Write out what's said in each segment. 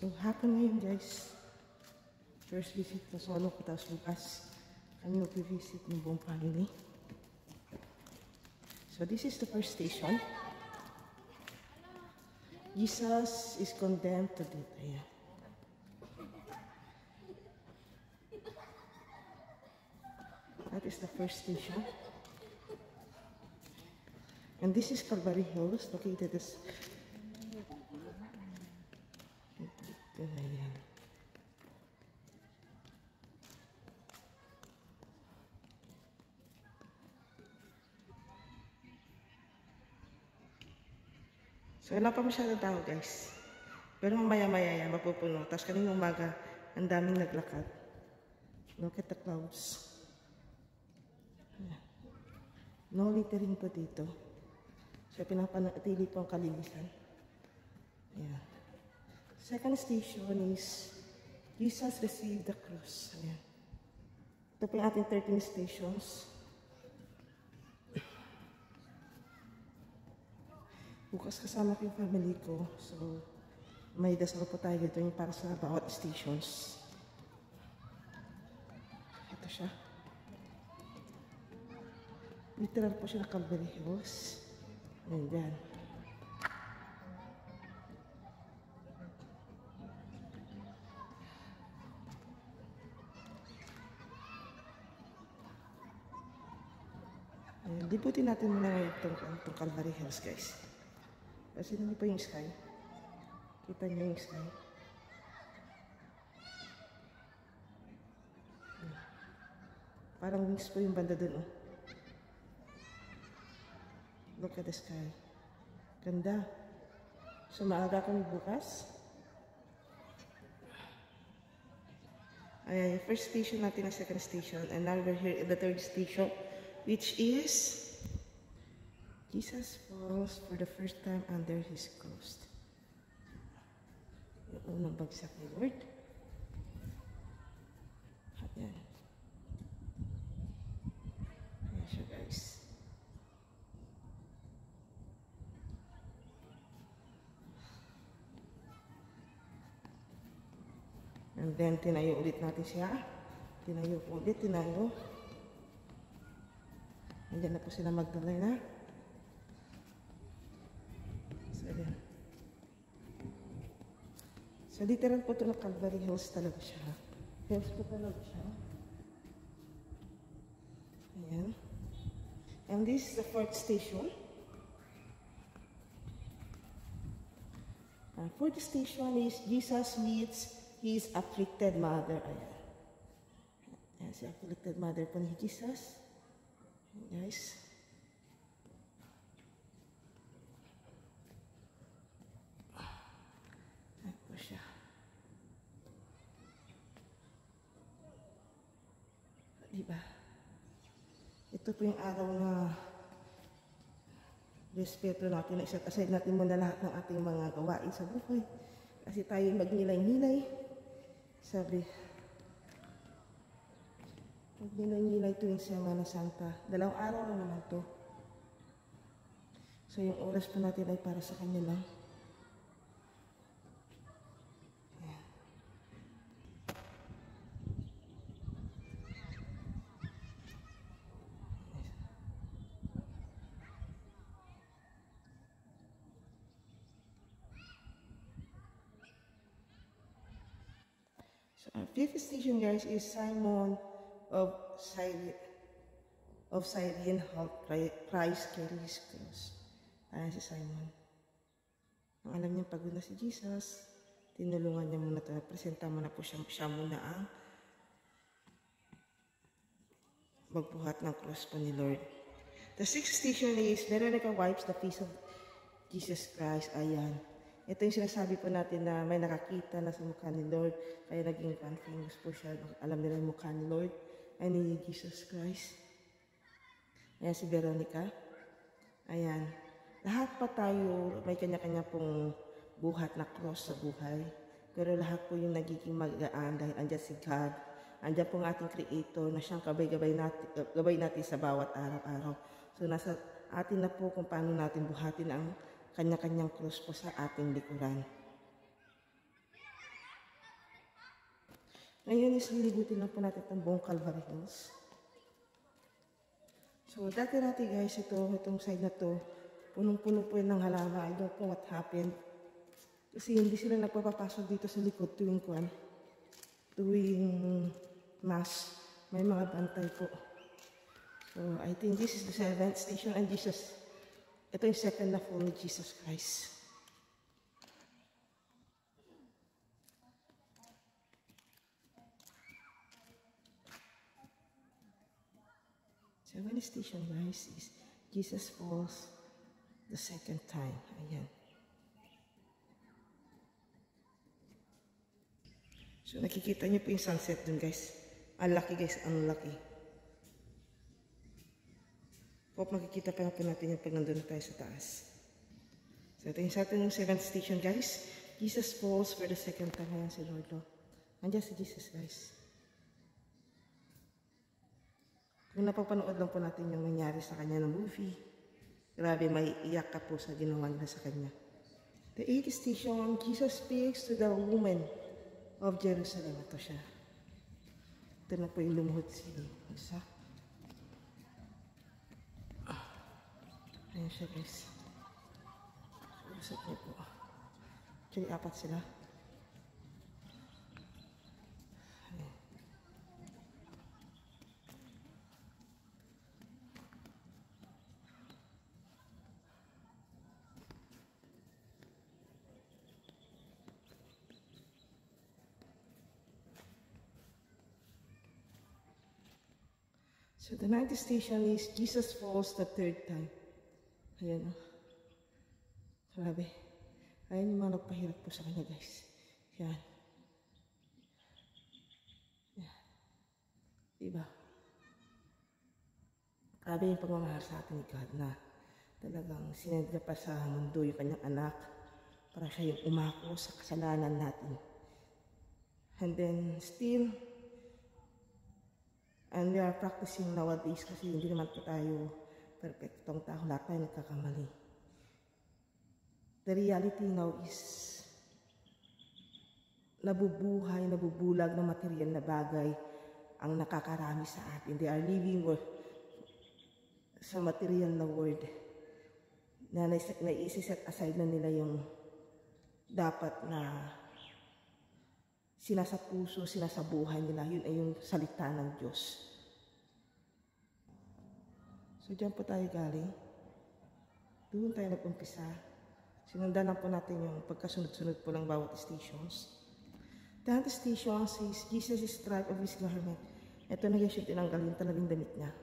So, hapon ngayon guys. First visit na solo ko, tapos bukas kami mag-visit ng buong family. So, this is the first station. Jesus is condemned to death. Ayan. That is the first station. And this is Calvary Hills, located as... Ayan. So, wala pa masyadong tao guys. Pero mamaya-maya yan, mapupuno. Tapos kanina umaga, ang daming naglakad. Look at the clouds. No littering po dito. So, pinapanatili po ang kalinisan. Ayan. Second station is Jesus received the cross. Ayan. Ito po yung ating 13 stations. Bukas kasama ko yung family ko. So, may dasal po tayo dito yung para sa bawat stations. Ito siya. Literal po siya na Calvary Hills. Ayan dyan. Ayan, libutin natin muna itong Calvary Hills guys. Kasi naman po yung sky. Kita niyo yung sky. Parang wings po yung banda dun, oh. Look at the sky. Ganda. So, maaga kami bukas. Ayan, first station natin ang second station. And now we're here in the third station, which is Jesus falls for the first time under his cross. Yung unang bagsak ni Lord. Ayan. Ayan siya guys. And then, tinayo ulit natin siya. Tinayo po ulit, tinayo. Andiyan na po sila Magdalena. So, ayan. So, literal po ito na Calvary Hills talaga siya. Hills po talaga siya. Ayan. And this is the fourth station. Fourth station is Jesus meets his afflicted mother. Ayan. Ayan si afflicted mother po ni Jesus. Ayan guys. Ayan po siya. Diba? Ito po yung araw na respeto natin na isa't aside natin muna lahat ng ating mga gawain sa buhay. Kasi tayo magnilay-nilay. Sabi, magnilay-nilay tuwing Semana Santa. 2 araw na naman to. So yung oras pa natin ay para sa kanya lang. So our fifth station guys is Simon of Cyrene help Christ carry his cross. Ayan si Simon. Ang alam niya pagod na si Jesus, tinulungan niya muna ito. Presenta mo na po siya muna ang magbuhat ng cross po ni Lord. The sixth station is Veronica wipes the face of Jesus Christ. Ayan. Ito yung sinasabi po natin na may nakakita na sa mukha ni Lord. Kaya naging famous po siya. Alam nila yung mukha ni Lord ay ni Jesus Christ. Ayan si Veronica. Ayan. Lahat pa tayo may kanya-kanya pong buhat na cross sa buhay. Pero lahat po yung nagiging magaan dahil andyan si God. Andyan po ang ating Creator na siyang gabay natin sa bawat araw-araw. So nasa atin na po kung paano natin buhatin ang kanya-kanyang cross po sa ating likuran. Ngayon is lilibutin lang po natin itong buong Calvary Hills. So, dati guys, itong side na to, punong-puno po yun ng halaman. I don't know what happened. Kasi hindi sila nagpapapasok dito sa likod tuwing mass. May mga bantay po. So, I think this is the 7th station and Jesus. Ito yung second na full ni Jesus Christ. Seven station guys is Jesus falls the second time. Ayan. So nakikita niyo po yung sunset dun guys. Ang laki guys, ang laki. Hope makikita pa natin yung pag nandun na tayo sa taas. So ito yung sa ating 7th station guys. Jesus falls for the second time. Ayan si Lord. Andiyan si Jesus guys. Kung napapanood lang po natin yung nangyari sa kanya ng movie, grabe, may iyak ka po sa ginawa nila sa kanya. The 8th station, Jesus speaks to the woman of Jerusalem. Ito siya. Ito na po yung lumuhod si Isa. Ayan siya guys. Usap niyo po. Actually, 4 sila. So the 9th station is Jesus falls the 3rd time. Ayan o. Grabe. Ayan yung mga nagpahirap po sa kanya guys. Yan. Yan. Diba? Grabe yung pagmamahal sa atin ni God na talagang sinendra pa sa mundo yung kanyang anak para siya yung umako sa kasalanan natin. And then still, and we are practicing nowadays kasi hindi naman po tayo perfectong tao. Lahat tayo nagkakamali. The reality now is nabubuhay, nabubulag ng material na bagay ang nakakarami sa atin. They are living sa material na world na naisiset aside na nila yung dapat na sinasapuso, sinasabuhay nila. Yun ay yung salita ng Diyos. So, dyan po tayo galing. Doon tayo nag-umpisa. Sinundan lang po natin yung pagkasunod-sunod po ng bawat stations. The 10th station says, Jesus is stripped of his garment. Ito na yung tinanggalin talagang damit niya.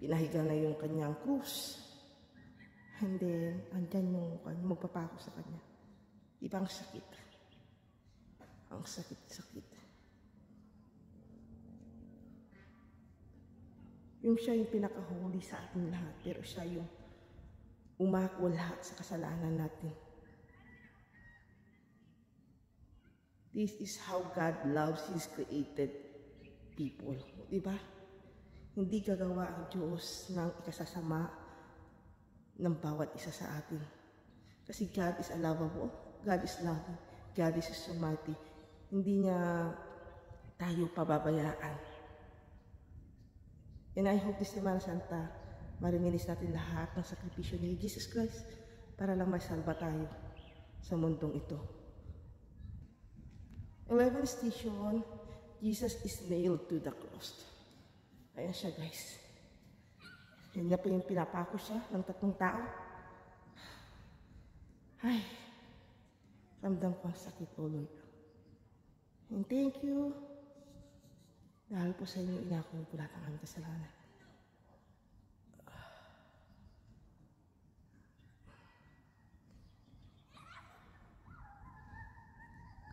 Pinahiga na yung kanyang krus. And then, andyan yung magpapako sa kanya. Ibang sakit. Ang sakit-sakit. Yung siya yung pinakahuli sa ating lahat, pero siya yung umako lahat sa kasalanan natin. This is how God loves His created people. Diba? Hindi gagawa ang Diyos ng ikasasama ng bawat isa sa atin. Kasi God is lovable. God is loving. God is almighty. Hindi niya tayo pababayaan. And I hope this Semana Santa, marimilis natin lahat ng sakripisyo ni Jesus Christ para lang masalba tayo sa mundong ito. 11th station, Jesus is nailed to the cross. Ayan siya guys. Yan na po yung pinapako siya ng 3 tao. Ay, ramdam ko ang sakit po, Lord. And thank you. Dahil po sa inyo, inako po lahat ang aming kasalanan.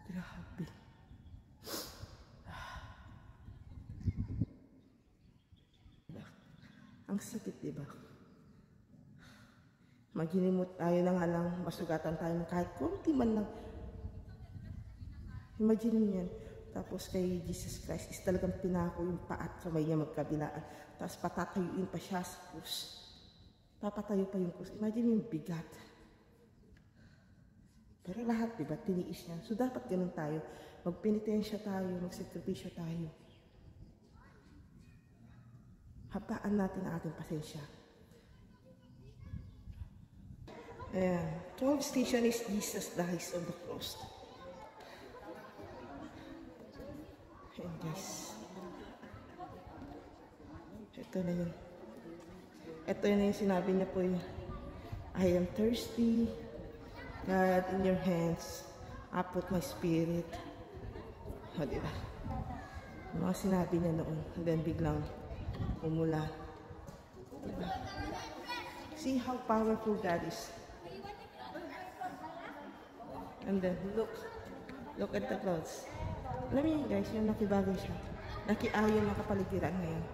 Grabe. Ang sakit, diba? Maginimot tayo na nga lang, masugatan tayo kahit konti man lang. Imagine niyan. Tapos kay Jesus Christ is talagang pinako yung paa at kamay niya magkabilaan. Tapos patatayuin pa siya sa krus. Papatayo pa yung krus. Imagine yung bigat. Pero lahat, diba, tiniis niya. So, dapat ganun tayo. Magpenitensya tayo, magsakripisyo tayo. Habaan natin ang ating pasensya. Ayan. 12th station is Jesus dies on the cross. Ayan, guys. Ito na yun. Ito na yung sinabi niya po yun. I am thirsty. God, in your hands, I put my spirit. O, diba? Yung mga sinabi niya noon. And then biglang umula. Diba? See how powerful God is. And then, look at the clouds. Alam niyo guys, yung nakibagay siya. Nakiayon ang kapaligiran ngayon.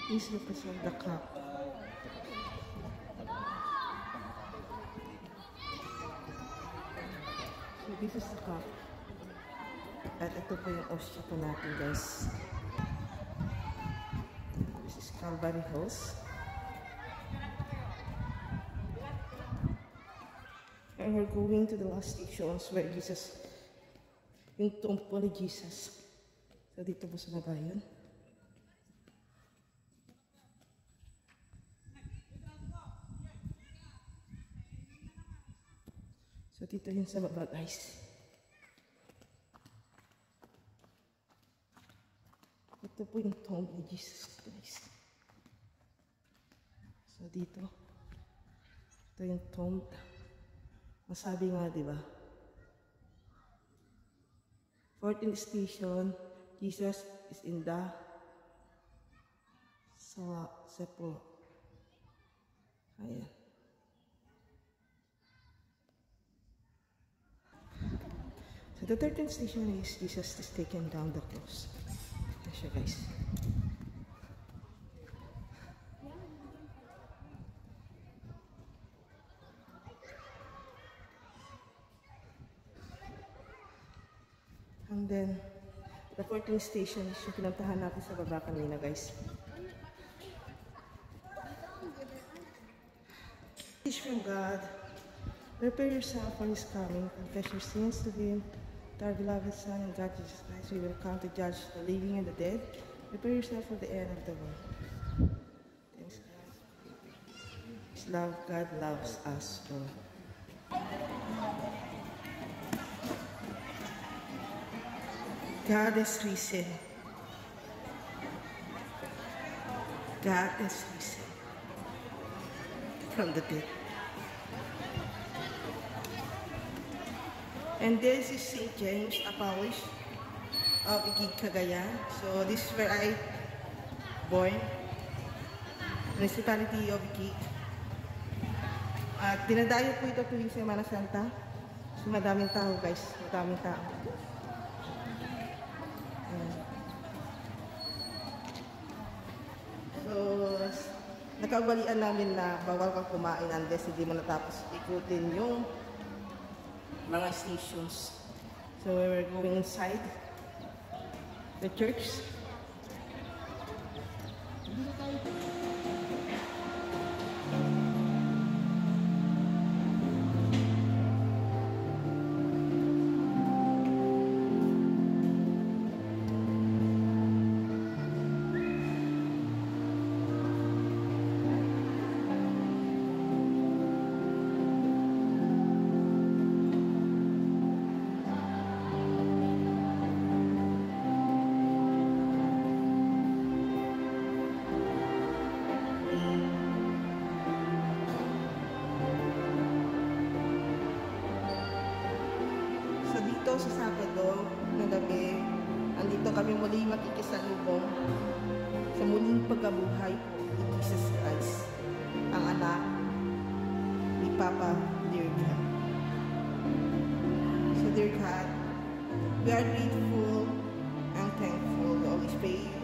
Please represent the cup. So this is the cup. At ito po yung ostya po natin, guys. This is Calvary Hills. And we're going to the last stations where Jesus, yung tomb po ni Jesus. So dito po sa baba yun. So, dito yun sa baba, guys. Ito po yung tomb ni Jesus Christ. So, dito. Ito yung tomb. Masabi nga, di ba? 14th station, Jesus is in the sepulchre. Ayan. So the 13th station is Jesus is taken down the cross. Ayan siya, guys. And then, the 14th station is yung pinuntahan natin sa baba kanina, guys. Teach from God. Prepare yourself for His coming. Confess your sins to Him. To our beloved Son and God Jesus Christ, we will come to judge the living and the dead. Prepare yourself for the end of the world. Thanks, God. His love, God loves us all. God is risen. God is risen from the dead. And this is St. James, a parish of Iquig, Cagayan. So this is where I born, municipality of Iquig. At dinadayo po ito tuwing Semana Santa. So madaming tao, guys, madaming tao. So nakaugalian namin na bawal kang kumain unless hindi mo natapos ikutin yung mga stations. So we were going inside the church. Sa Sabado na gabi, andito kami muli makikisalubong sa muling pagkabuhay ni Jesus Christ, ang anak ni Papa Dear God. So dear God, we are grateful and thankful to always pray you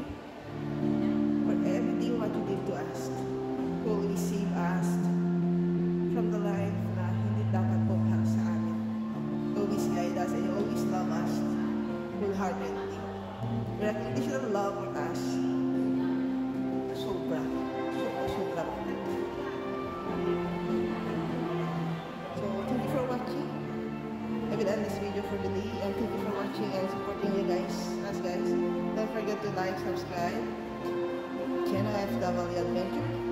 unconditional love for us. Sobra. Sobra. So, thank you for watching. I will end this video for today. And thank you for watching and supporting you guys. Don't forget to like, subscribe. Channel FW Adventure.